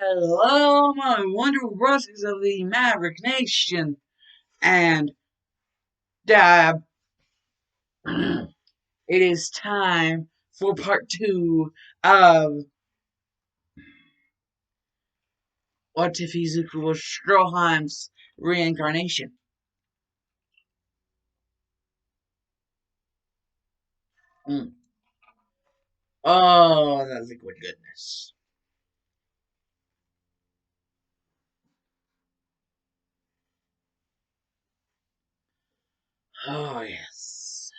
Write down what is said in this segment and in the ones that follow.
Hello, my wonderful brothers of the Maverick Nation, and Dab. It is time for part two of What If Izuku was Stroheim's reincarnation. Mm. Oh, that liquid goodness. Oh, yes.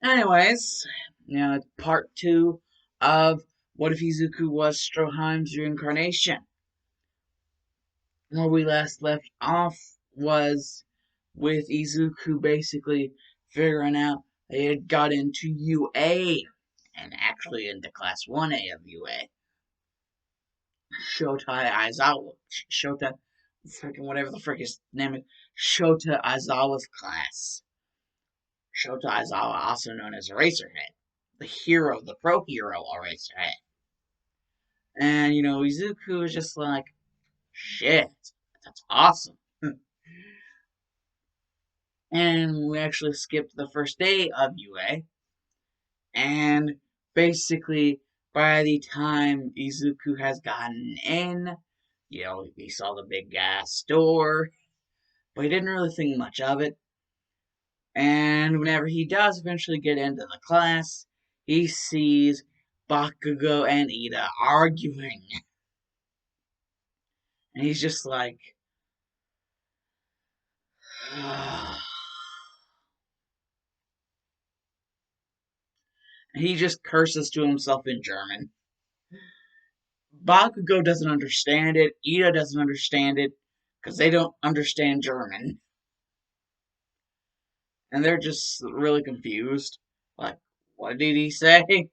Anyways, now it's part two of What If Izuku was Stroheim's reincarnation. Where we last left off was with Izuku basically figuring out they had got into UA and actually into Class 1A of UA. Shota Aizawa, Shota, freaking whatever the frick his name is, Shota Aizawa's class. Shota Aizawa, also known as Eraserhead, the hero, the pro hero Eraserhead. And Izuku was just like, shit, that's awesome. And we actually skipped the first day of UA. And basically, by the time Izuku has gotten in, he saw the big gas door, but he didn't really think much of it. And whenever he does eventually get into the class, he sees Bakugo and Ida arguing. And he's just like, he just curses to himself in German. Bakugo doesn't understand it. Ida doesn't understand it because they don't understand German. And they're just really confused. Like, what did he say?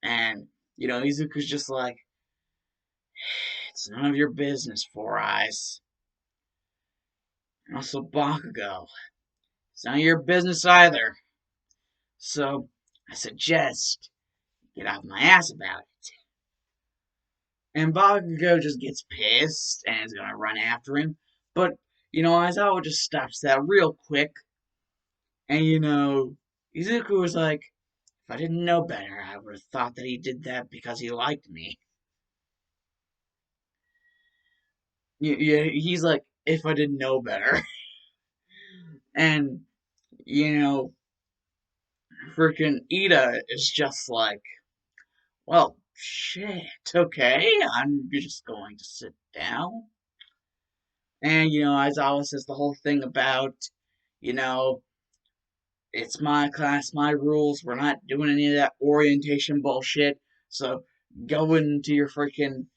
And, Izuku's just like, it's none of your business, Four Eyes. And also Bakugo. It's none of your business either. So, I suggest get off my ass about it. And Bakugo just gets pissed and is gonna run after him. But, Aizawa just stops that real quick. And, Izuku was like, if I didn't know better, I would have thought that he did that because he liked me. Yeah, he's like, if I didn't know better. And, you know, freaking Ida is just like, well, shit, okay, I'm just going to sit down. And, Aizawa says the whole thing about, you know, it's my class, my rules, we're not doing any of that orientation bullshit, so go into your freaking,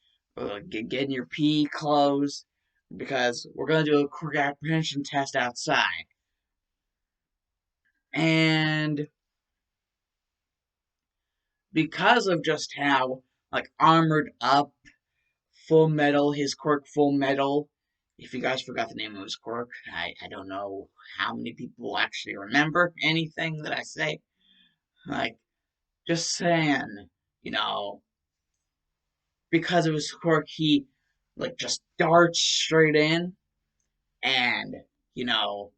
getting your PE clothes, because we're gonna do a quick apprehension test outside. And because of just how like armored up, full metal, his quirk full metal. If you guys forgot the name of his quirk, I don't know how many people will actually remember anything that I say. Like, just saying, you know, because of his quirk, he like just darts straight in, and you know,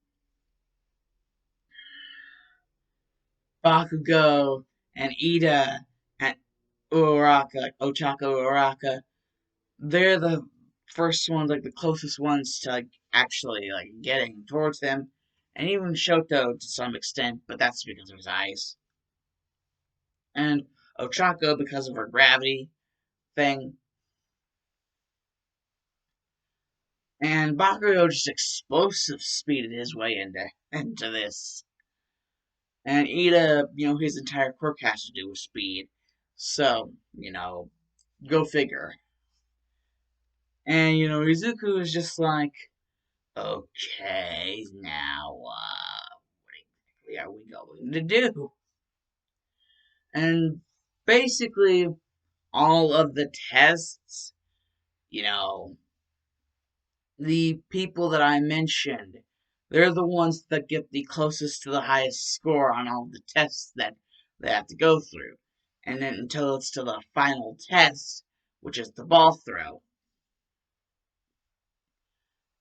Bakugo and Ida and Uraraka, like Ochako Uraraka, they're the first ones, like the closest ones to like actually like getting towards them, and even Shoto to some extent, but that's because of his eyes, and Ochako because of her gravity thing, and Bakugo just explosive speeded his way into this, and Ida, his entire quirk has to do with speed, so go figure. And Izuku is just like, okay, now what are we going to do? And basically, all of the tests, you know, the people that I mentioned, they're the ones that get the closest to the highest score on all the tests that they have to go through. and then until it's to the final test, which is the ball throw.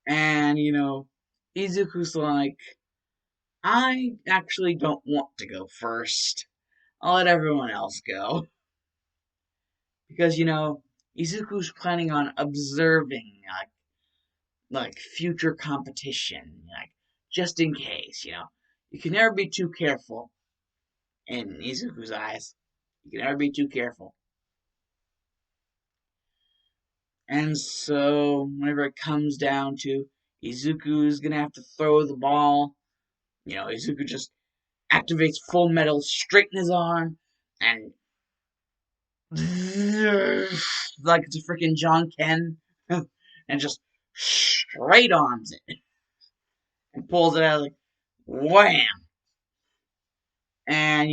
And, Izuku's like, I actually don't want to go first. I'll let everyone else go. Because, Izuku's planning on observing, future competition, just in case, You can never be too careful in Izuku's eyes. You can never be too careful. And so, whenever it comes down to Izuku's gonna have to throw the ball, Izuku just activates full metal straight in his arm, and like it's a freaking John Ken, and just straight arms it and pulls it out like wham. And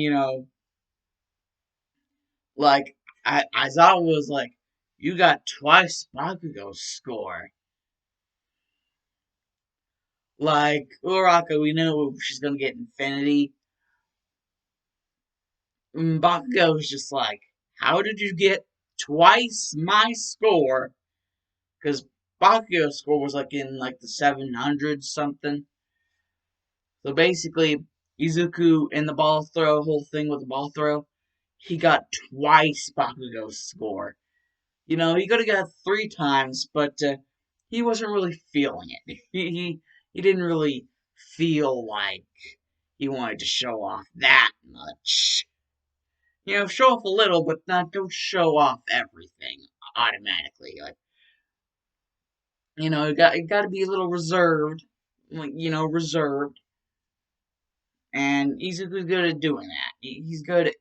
like Aizawa was like, "You got twice Bakugo's score." Like Uraraka, we know she's gonna get Infinity. Bakugo was just like, "How did you get twice my score?" Because Bakugo's score was like in like the 700s something. So basically, Izuku in the ball throw, whole thing with the ball throw, he got twice Bakugo's score. He could have got three times, but he wasn't really feeling it. He didn't really feel like he wanted to show off that much. Show off a little, but don't show off everything automatically. Like, it got to be a little reserved, reserved. And Izuku's good at doing that. He's good at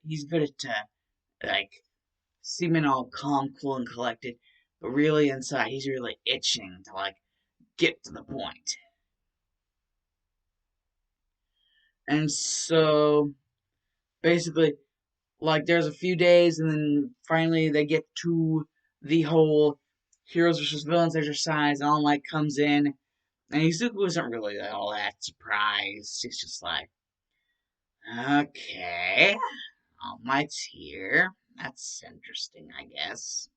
like seeming all calm, cool, and collected, but really inside he's really itching to get to the point. And so basically, there's a few days, and then finally they get to the whole heroes versus villains exercise, and All Might comes in, and Izuku isn't really all that surprised. He's just like, okay, All Might's here. That's interesting, I guess.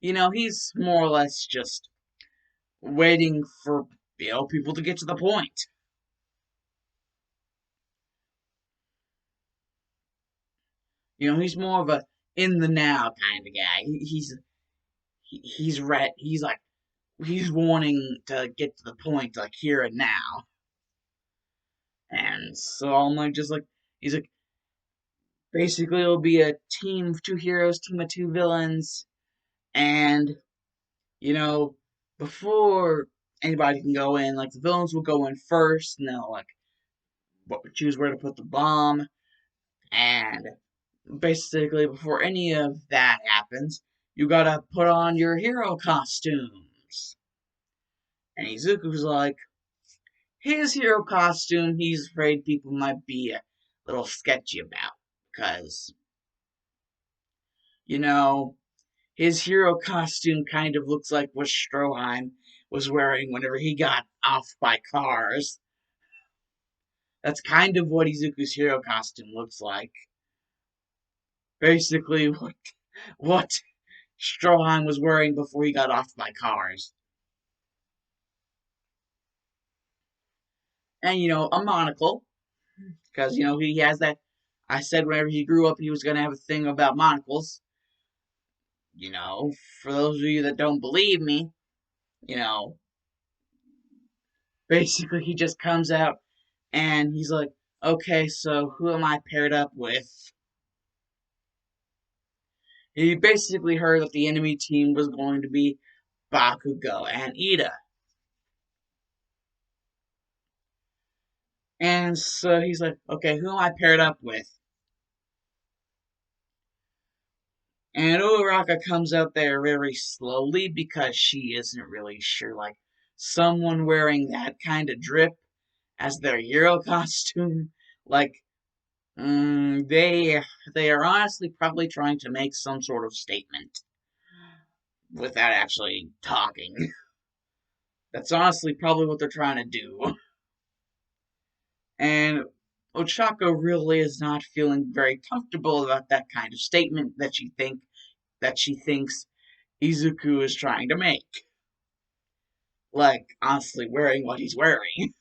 He's more or less just waiting for people to get to the point. He's more of a in the now kind of guy. He's red. He's wanting to get to the point here and now. And so I'm just he's like basically it'll be a team of two heroes, team of two villains, and you know before anybody can go in, the villains will go in first, and they'll choose where to put the bomb, and basically before any of that happens, you gotta put on your hero costumes. And Izuku's like, his hero costume, he's afraid people might be a little sketchy about. Because, you know, his hero costume kind of looks like what Strohiem was wearing whenever he got off by cars. That's kind of what Izuku's hero costume looks like. Basically, what Stroheim was wearing before he got off by cars. And, a monocle. Because, he has that. I said whenever he grew up, he was going to have a thing about monocles. For those of you that don't believe me, you know, basically he just comes out and he's like, okay, so who am I paired up with? He basically heard that the enemy team was going to be Bakugo and Ida. And so he's like, okay, who am I paired up with? And Uraraka comes out there very slowly because she isn't really sure. Someone wearing that kind of drip as their hero costume, like, they are honestly probably trying to make some sort of statement without actually talking. That's honestly probably what they're trying to do. And Ochako really is not feeling very comfortable about that kind of statement that she thinks Izuku is trying to make. Like, honestly, wearing what he's wearing.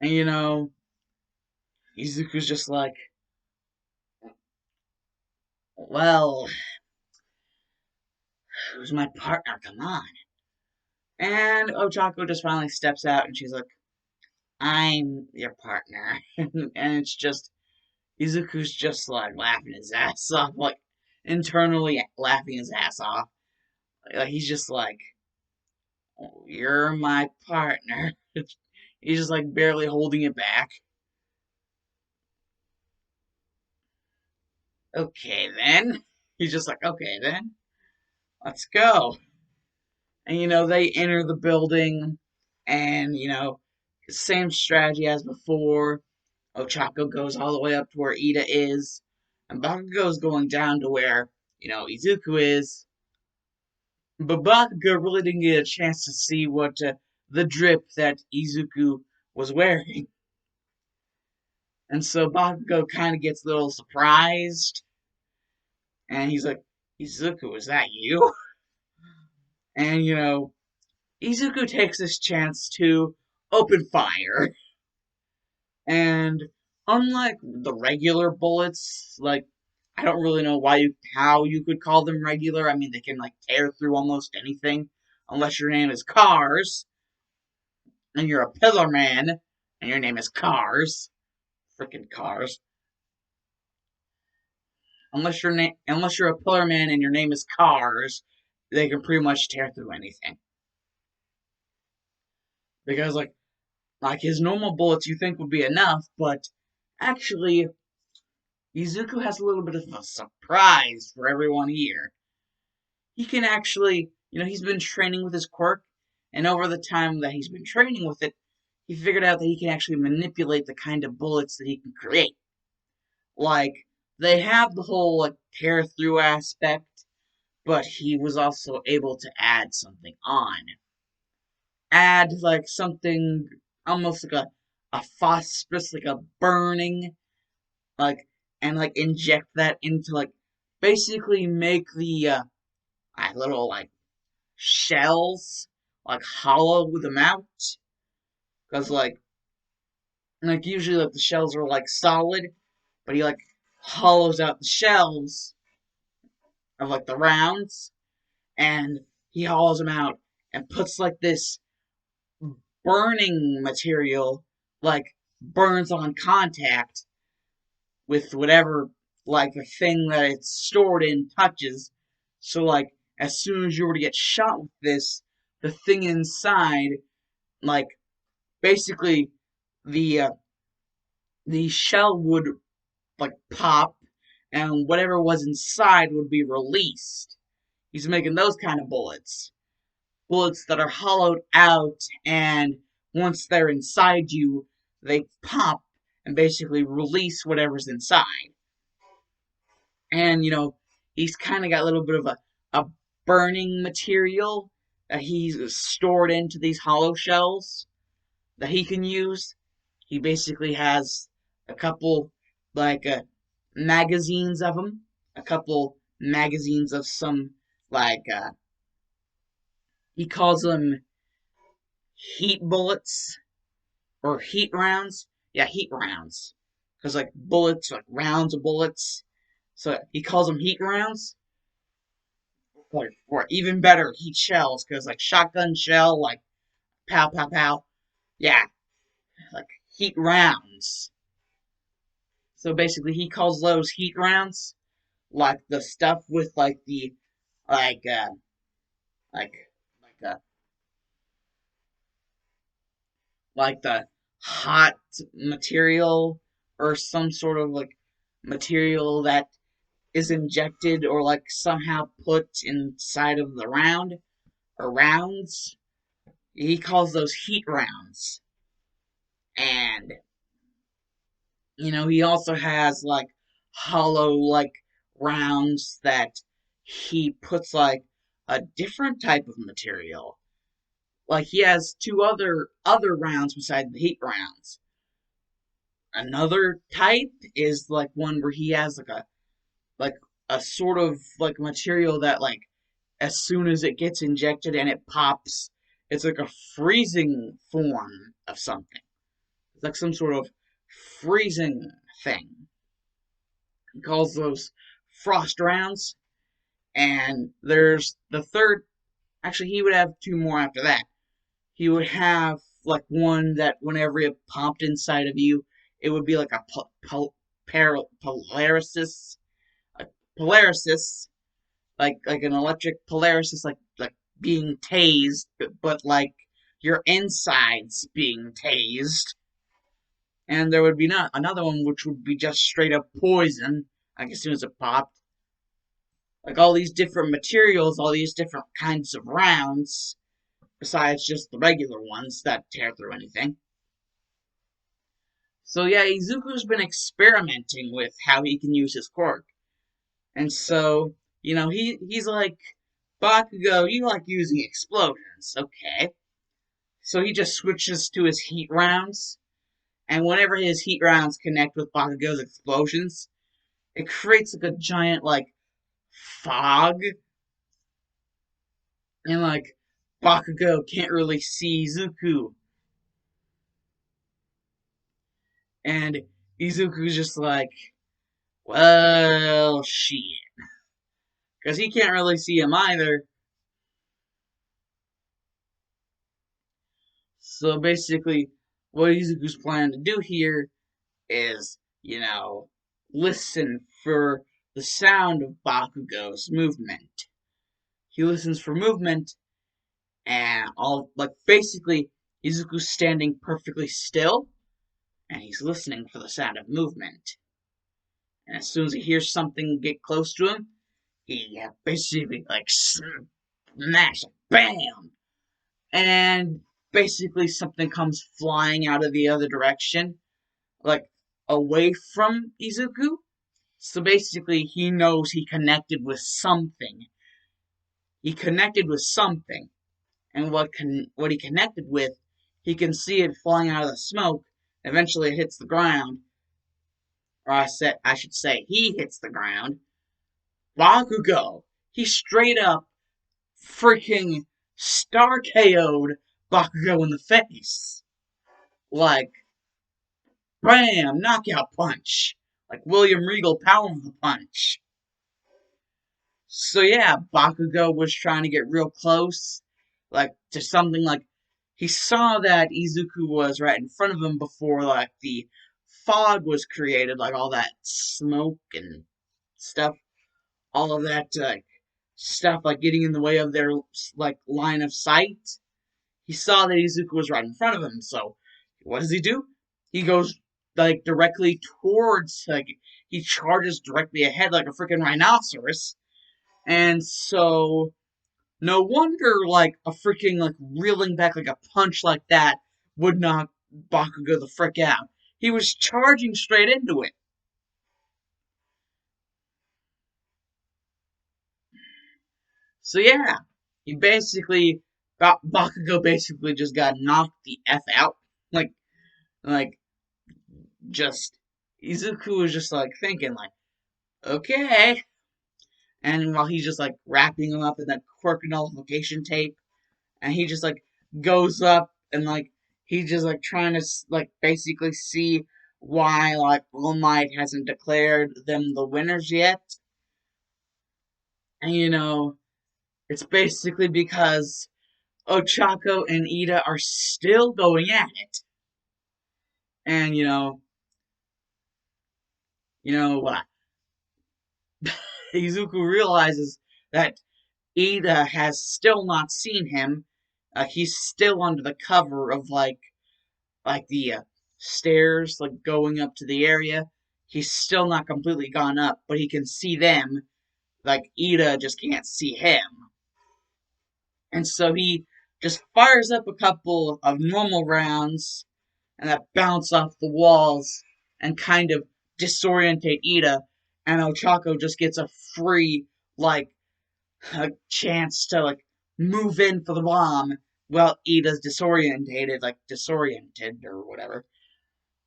And Izuku's just like, well, who's my partner? Come on. And Ochako just finally steps out and she's like, I'm your partner. And it's just, Izuku's just like laughing his ass off, like internally laughing his ass off. Like, he's just like, oh, you're my partner. He's just like barely holding it back. Okay then. He's just like, okay then, let's go. And they enter the building, and same strategy as before. Ochako goes all the way up to where Ida is, and Bakugo's going down to where Izuku is. But Bakugo really didn't get a chance to see what the drip that Izuku was wearing, and so Bakugo kind of gets a little surprised, and he's like, "Izuku, is that you?" And Izuku takes this chance to open fire. And unlike the regular bullets, like, I don't really know how you could call them regular. I mean, they can like tear through almost anything, unless your name is Cars and you're a pillar man and your name is Cars, freaking Cars. Unless you're a pillar man and your name is Cars, they can pretty much tear through anything. Because like his normal bullets you think would be enough, but actually Izuku has a little bit of a surprise for everyone here. He can actually, he's been training with his quirk, and over the time that he's been training with it, he figured out that he can actually manipulate the kind of bullets that he can create. Like, they have the whole, like, tear through aspect, but he was also able to add something on. Add, like, something almost like a phosphorus, like a burning, like, and, like, inject that into, like, basically make the, little, like, shells, like, hollow them out. Because, like, usually, like, the shells are, like, solid, but he, like, hollows out the shells of, like, the rounds, and he hollows them out and puts, like, this burning material, like, burns on contact with whatever, like, the thing that it's stored in touches. So, like, as soon as you were to get shot with this, the thing inside, like, basically, the uh, the shell would like pop, and whatever was inside would be released. He's making those kind of bullets that are hollowed out, and once they're inside you, they pop and basically release whatever's inside. And he's kind of got a little bit of a burning material that he's stored into these hollow shells that he can use. He basically has a couple, like, magazines of them, a couple magazines of some, like, he calls them heat bullets or heat rounds. Yeah, heat rounds. Because, like, bullets, like, rounds of bullets. So he calls them heat rounds. Or even better, heat shells. Because, like, shotgun shell, like, pow, pow, pow. Yeah, like, heat rounds. So basically, he calls those heat rounds, like the stuff with like uh like like uh like the hot material or some sort of like material that is injected or like somehow put inside of the round or rounds. He calls those heat rounds. And he also has like hollow like rounds that he puts like a different type of material. Like he has two other rounds beside the heat rounds. Another type is like one where he has like a sort of like material that like as soon as it gets injected and it pops, it's like a freezing form of something. It's like some sort of freezing thing. He calls those frost rounds. And there's the third. Actually, he would have two more after that. He would have like one that whenever it popped inside of you, it would be like a polarisis, a polarisis, like an electric polarisis, like being tased, but like your insides being tased. And there would be not another one which would be just straight up poison. Like as soon as it popped, like all these different materials, all these different kinds of rounds, besides just the regular ones that tear through anything. So yeah, Izuku's been experimenting with how he can use his quirk. And so, he's like, Bakugo, you like using explosions, okay. So he just switches to his heat rounds, and whenever his heat rounds connect with Bakugo's explosions, it creates like a giant like fog, and like Bakugo can't really see Izuku, and Izuku's just like, well, shit, because he can't really see him either. So basically, what Izuku's planning to do here is, listen for the sound of Bakugo's movement. He listens for movement, and all like basically Izuku's standing perfectly still, and he's listening for the sound of movement. And as soon as he hears something get close to him, he basically like smash, bam, and basically something comes flying out of the other direction, like away from Izuku. So basically, he knows he connected with something. He connected with something, and what he connected with, he can see it flying out of the smoke. Eventually, it hits the ground, or I should say, he hits the ground. Bakugo, he straight up freaking star KO'd Bakugo in the face. Like, bam, knockout punch. Like William Regal power of the punch. So yeah, Bakugo was trying to get real close, like to something like he saw that Izuku was right in front of him before like the fog was created, like all that smoke and stuff, all of that stuff like getting in the way of their like line of sight. He saw that Izuku was right in front of him, so what does he do? He goes like directly towards, like he charges directly ahead like a freaking rhinoceros. And so no wonder like a freaking like reeling back like a punch like that would knock Bakugo the frick out. He was charging straight into it. So yeah, he basically Bakugo basically just got knocked the F out. Like just Izuku was just like thinking like, okay. And while he's just like wrapping him up in that quirk nullification tape, and he just like goes up and like he's just like trying to like basically see why like All Might hasn't declared them the winners yet. And it's basically because Ochako and Ida are still going at it. And what? Izuku realizes that Ida has still not seen him. He's still under the cover of like the stairs, like going up to the area. He's still not completely gone up, but he can see them. Like Ida just can't see him, and so he just fires up a couple of normal rounds, and that bounce off the walls and kind of disorientate Ida, and Ochako just gets a free like a chance to like move in for the bomb, well, Ida's disoriented or whatever,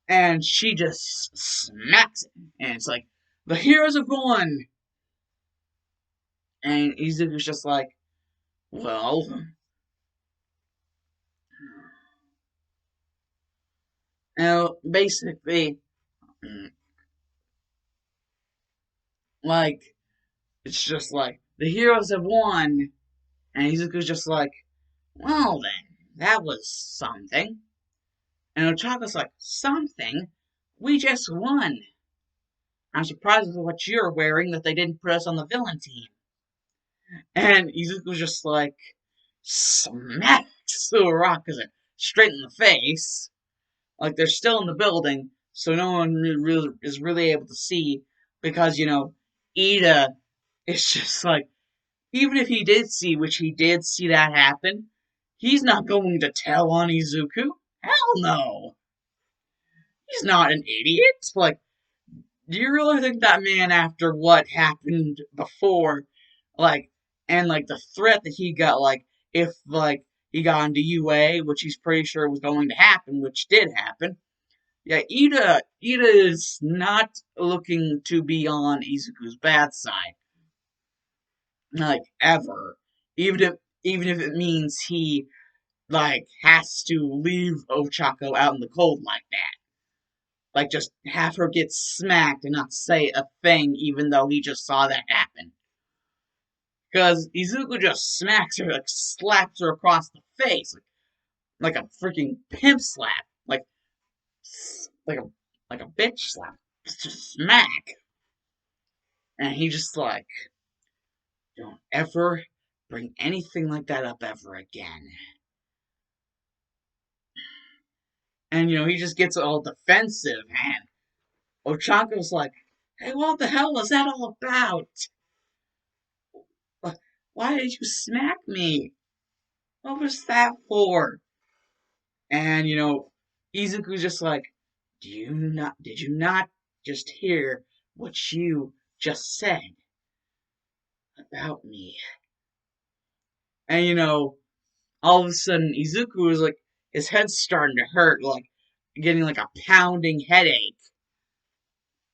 and she just smacks it, and it's like, the heroes have won, and Izuku's just like, well, basically, like, it's just like, the heroes have won, and Izuku's just like, well then, that was something. And Ochaka's like, something? We just won. I'm surprised with what you're wearing that they didn't put us on the villain team. And Izuku's just like, smacks Uraka's straight in the face. Like, they're still in the building, so no one really is really able to see, because, Ida is just like, even if he did see, which he did see that happen, he's not going to tell on Izuku. Hell no. He's not an idiot. Like, do you really think that man, after what happened before, like, and like the threat that he got, like, if like he got into UA, which he's pretty sure was going to happen, which did happen. Yeah, Ida is not looking to be on Izuku's bad side, like, ever. Even if even if it means he, like, has to leave Ochako out in the cold like that. Like, just have her get smacked and not say a thing, even though he just saw that happen. Because Izuku just smacks her, like, slaps her across the face, like a freaking pimp slap, like a like a bitch slap, just smack. And he just like, don't ever bring anything like that up ever again. And he just gets all defensive, and Ochako's like, hey, what the hell was that all about? Why did you smack me? What was that for? And Izuku's just like, did you not just hear what you just said about me? And all of a sudden Izuku is like, his head's starting to hurt, like getting like a pounding headache.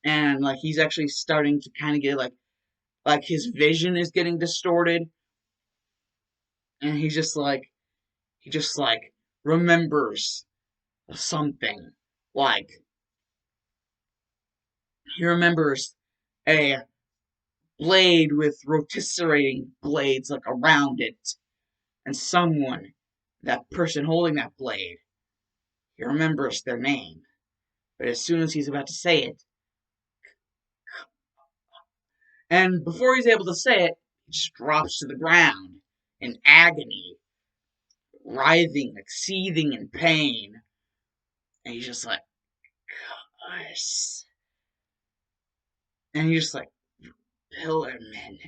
And like he's actually starting to kind of get like his vision is getting distorted. And he just like remembers something. Like, he remembers a blade with rotisserie blades like around it, and that person holding that blade, he remembers their name. But as soon as he's about to say it, and before he's able to say it, he just drops to the ground in agony, writhing, like seething in pain. And he's just like, gosh. And he's just like, Pillarmen,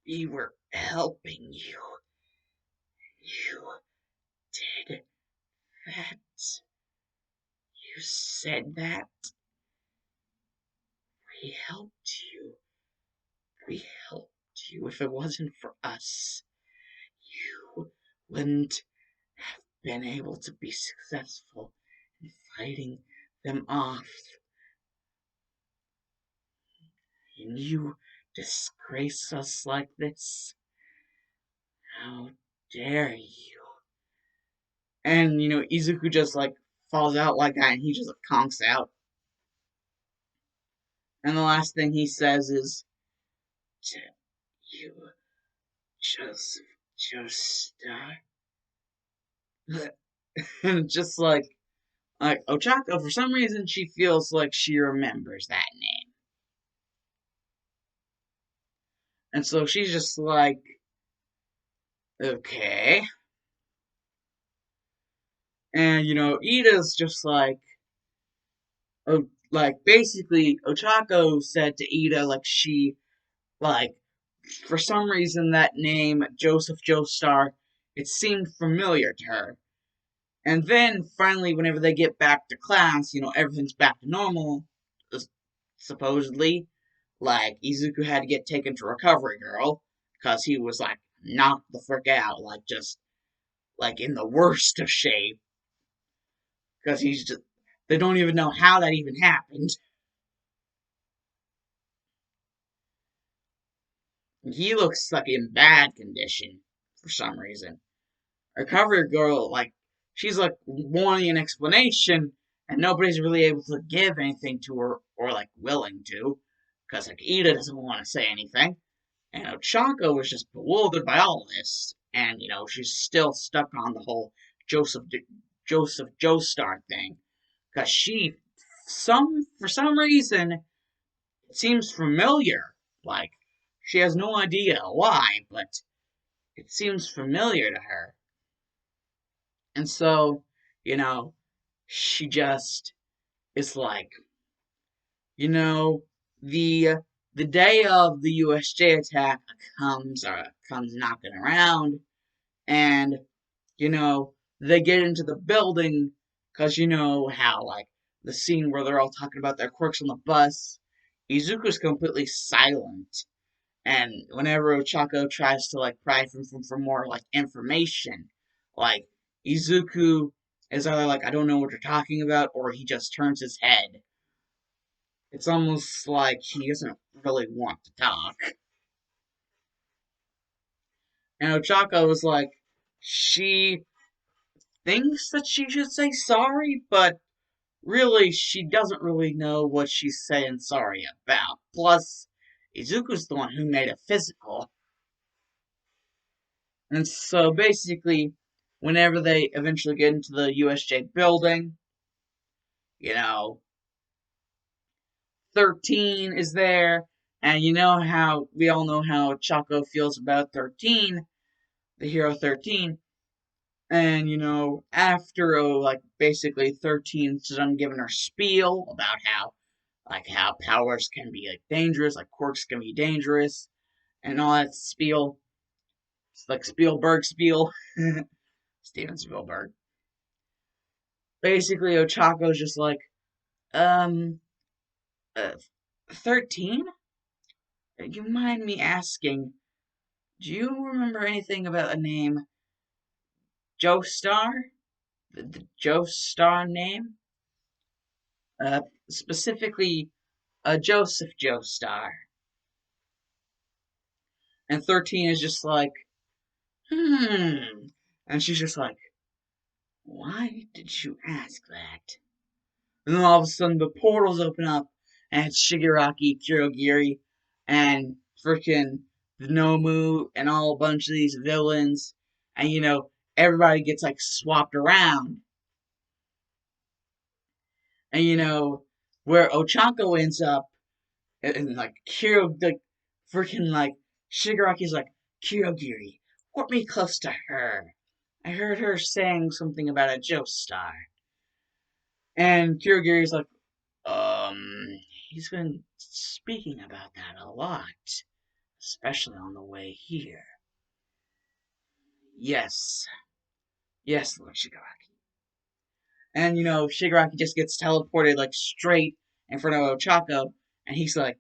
we were helping you. You did that. You said that. We helped you. We helped you. If it wasn't for us, you wouldn't have been able to be successful in fighting them off. And you disgrace us like this? How dare you? And, Izuku just, like, falls out like that, and he just, like, conks out. And the last thing he says is, you just, and just like Ochako, for some reason, she feels like she remembers that name. And so she's just like, okay. And, Ida's just like, oh, like, basically, Ochako said to Ida, like, like, for some reason, that name, Joseph Joestar, it seemed familiar to her. And then, finally, whenever they get back to class, everything's back to normal, supposedly. Like, Izuku had to get taken to Recovery Girl, because he was, like, knocked the frick out, like, just like in the worst of shape, because he's just, they don't even know how that even happened. He looks like in bad condition for some reason. Recovery girl, like, she's like wanting an explanation, and nobody's really able to give anything to her, or like willing to, because like Ida doesn't want to say anything. And Ochako was just bewildered by all this, and she's still stuck on the whole Joseph Joseph Joestar thing, because she, some for some reason, it seems familiar. Like, she has no idea why, but it seems familiar to her. And so, you know, she just is like, you know, the the day of the USJ attack comes knocking around, and they get into the building, because you know how, like, the scene where they're all talking about their quirks on the bus, Izuku's completely silent. And whenever Ochako tries to like pry for more like information, like, Izuku is either like, I don't know what you're talking about, or he just turns his head. It's almost like he doesn't really want to talk. And Ochako is like, she thinks that she should say sorry, but really she doesn't really know what she's saying sorry about. Plus, Izuku's the one who made it physical. And so basically, whenever they eventually get into the USJ building, you know, 13 is there, and you know how we all know how Chaco feels about 13, the hero 13. And after like basically 13's done giving her spiel about how powers can be like dangerous, like quirks can be dangerous, and all that spiel. It's like Spielberg spiel. Steven Spielberg. Basically, Ochako's just like, um, 13? You mind me asking, do you remember anything about the name Joestar? The Joestar name? Specifically, Joseph Joestar. And 13 is just like, hmm. And she's just like, why did you ask that? And then all of a sudden the portals open up, and it's Shigaraki, Kirogiri, and freaking the Nomu, and all a bunch of these villains. And everybody gets like swapped around. And where Ochanko ends up, and like like freaking like Shigaraki's like, Kirogiri, put me close to her. I heard her saying something about a Joestar. And Kirogiri's like, he's been speaking about that a lot, especially on the way here. Yes, yes, Lord Shigaraki. And Shigaraki just gets teleported like straight in front of Ochako, and he's like,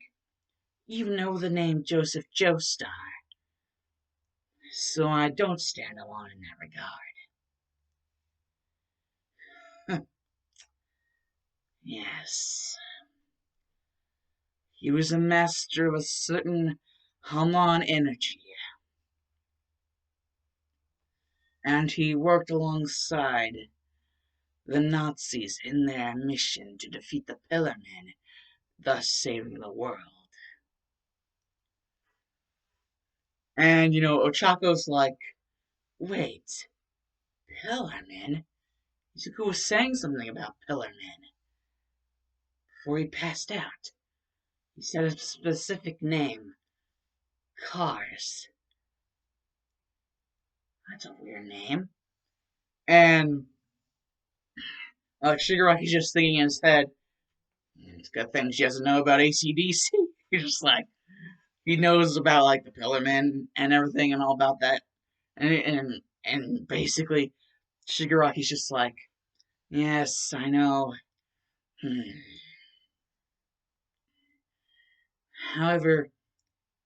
"You know the name Joseph Joestar, so I don't stand alone in that regard." Yes, he was a master of a certain Haman energy, and he worked alongside the Nazis in their mission to defeat the Pillar Men, thus saving the world. And Ochako's like, wait, Pillar Men? Izuku was saying something about Pillar Men before he passed out. He said a specific name, Cars. That's a weird name. And Shigaraki's just thinking in his head, it's good thing she doesn't know about ACDC. He's just like, he knows about like the Pillar Men and everything and all about that. And basically, Shigaraki's just like, yes, I know. Hmm. However,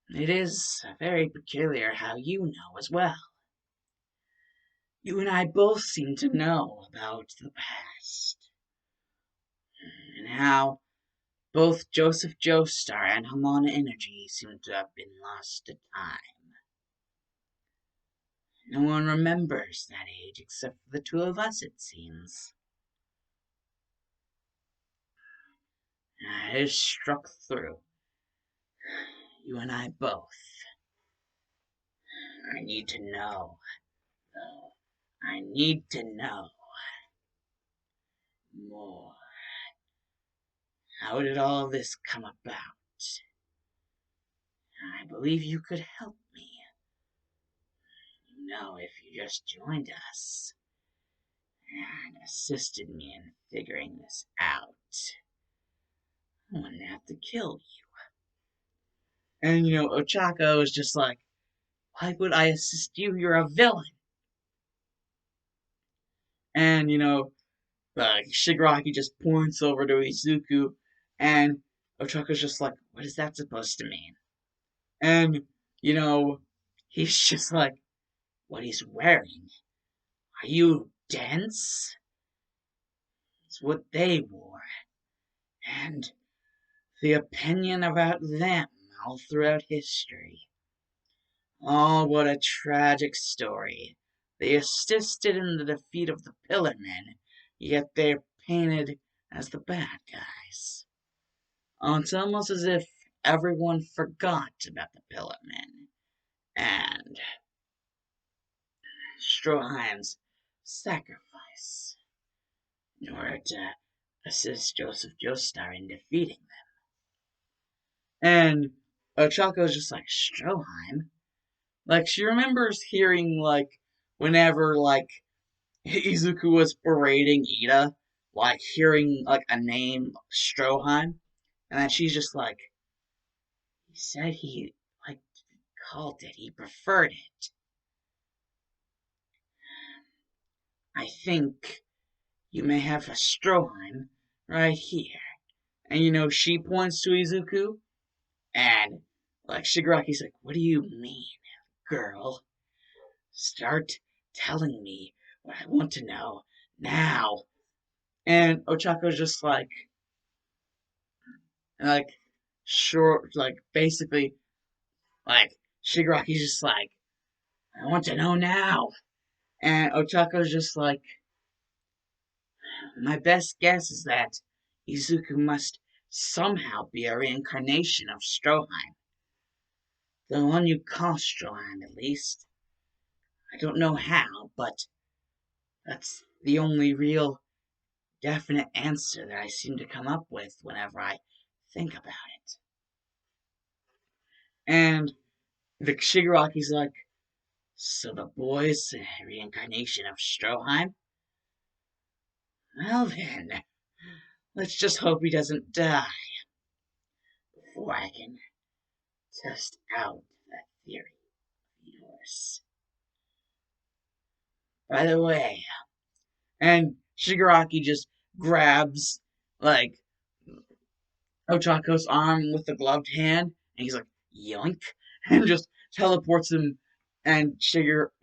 it is very peculiar how you know as well. You and I both seem to know about the past, and how both Joseph Joestar and Hamana Energy seem to have been lost to time. No one remembers that age except for the two of us, it seems. It has struck through. You and I both. I need to know, though. I need to know more. How did all this come about? I believe you could help me. You know, if you just joined us and assisted me in figuring this out, I wouldn't have to kill you. And, Ochako was just like, why would I assist you? You're a villain. And, Shigaraki just points over to Izuku, and Ochako's just like, what is that supposed to mean? And, you know, he's just like, what he's wearing. Are you dense? It's what they wore. And the opinion about them all throughout history. Oh, what a tragic story. They assisted in the defeat of the Pillar Men, yet they're painted as the bad guys. Oh, it's almost as if everyone forgot about the Pillar Men and Stroheim's sacrifice in order to assist Joseph Joestar in defeating them. And Chaco's just like, Stroheim? Like, she remembers hearing, like, whenever, like, Izuku was berating Ida, like, hearing, like, a name, Stroheim, and then she's just like, he said he, like, called it, he preferred it. I think you may have a Stroheim right here. And, she points to Izuku, and, like, Shigaraki's like, what do you mean, girl? Start telling me what I want to know now. And Ochako's just like, short, like, basically, like, Shigaraki's just like, I want to know now. And Ochako's just like, my best guess is that Izuku must somehow be a reincarnation of Stroheim. The one you call Stroheim, at least. I don't know how, but that's the only real definite answer that I seem to come up with whenever I think about it. And the Shigaraki's like, so the boy's a reincarnation of Stroheim? Well then, let's just hope he doesn't die before I can test out that theory of yours. By the way, and Shigaraki just grabs, like, Ochako's arm with the gloved hand, and he's like, yoink, and just teleports him, and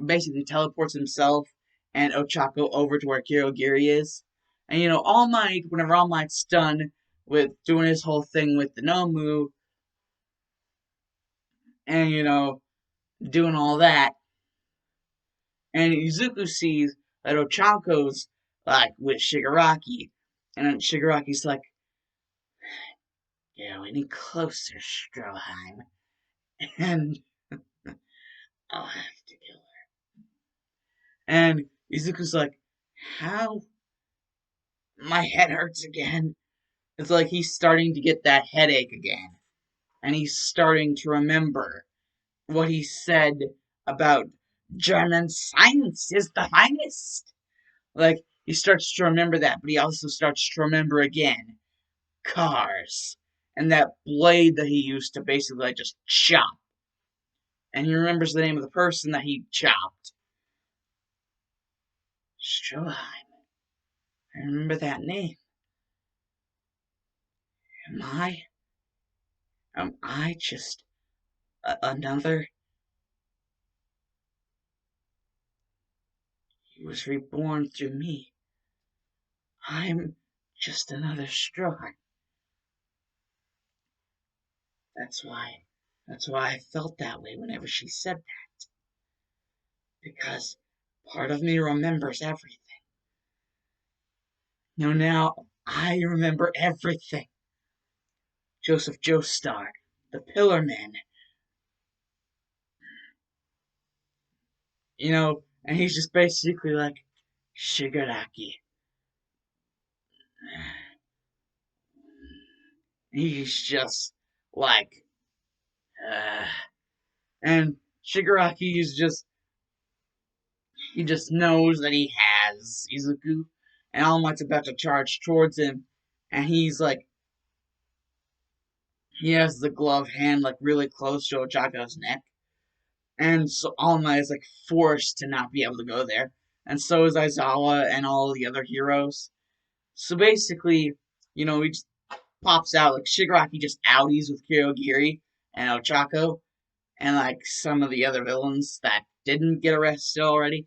basically teleports himself and Ochako over to where Kirogiri is. And, All Might, whenever All Might's done with doing his whole thing with the Nomu, and, doing all that, and Izuku sees that Ochako's, like, with Shigaraki, and then Shigaraki's like, go any closer, Stroheim, and I'll have to kill her. And Izuku's like, how? My head hurts again. It's like he's starting to get that headache again. And he's starting to remember what he said about German science is the finest. Like, he starts to remember that, but he also starts to remember again cars and that blade that he used to basically like, just chop. And he remembers the name of the person that he chopped. Stroheim. I remember that name. Am I just another was reborn through me. I'm just another Strohiem. That's why. That's why I felt that way whenever she said that. Because part of me remembers everything. Now I remember everything. Joseph Joestar, the Pillar Man, and he's just basically like, Shigaraki. He's just like, uh, and Shigaraki is he just knows that he has Izuku, and All Might's about to charge towards him, and he's like, he has the glove hand like really close to Ochako's neck, and so All Might is like forced to not be able to go there, and so is Aizawa and all the other heroes. So basically, he just pops out like Shigaraki just outies with Kyogiri and Ochako, and like some of the other villains that didn't get arrested already.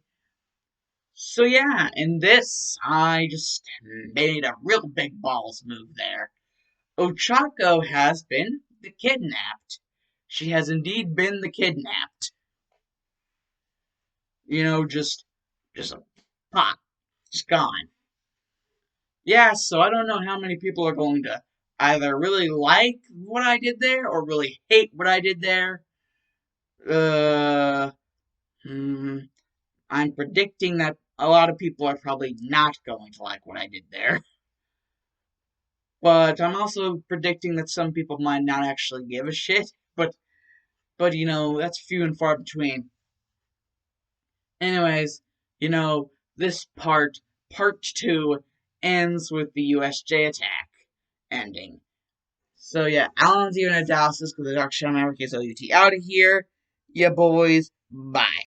So yeah, in this, I just made a real big balls move there. Ochako has been the kidnapped. She has indeed been the kidnapped. Just a pop, just gone. Yeah, so I don't know how many people are going to either really like what I did there or really hate what I did there. Uh, hmm, I'm predicting that a lot of people are probably not going to like what I did there. But I'm also predicting that some people might not actually give a shit. But that's few and far between. Anyways, this part two, ends with the USJ attack ending. So yeah, Alan's even analysis because the Dark Shadow Maverick is OUT out of here. Yeah, boys. Bye.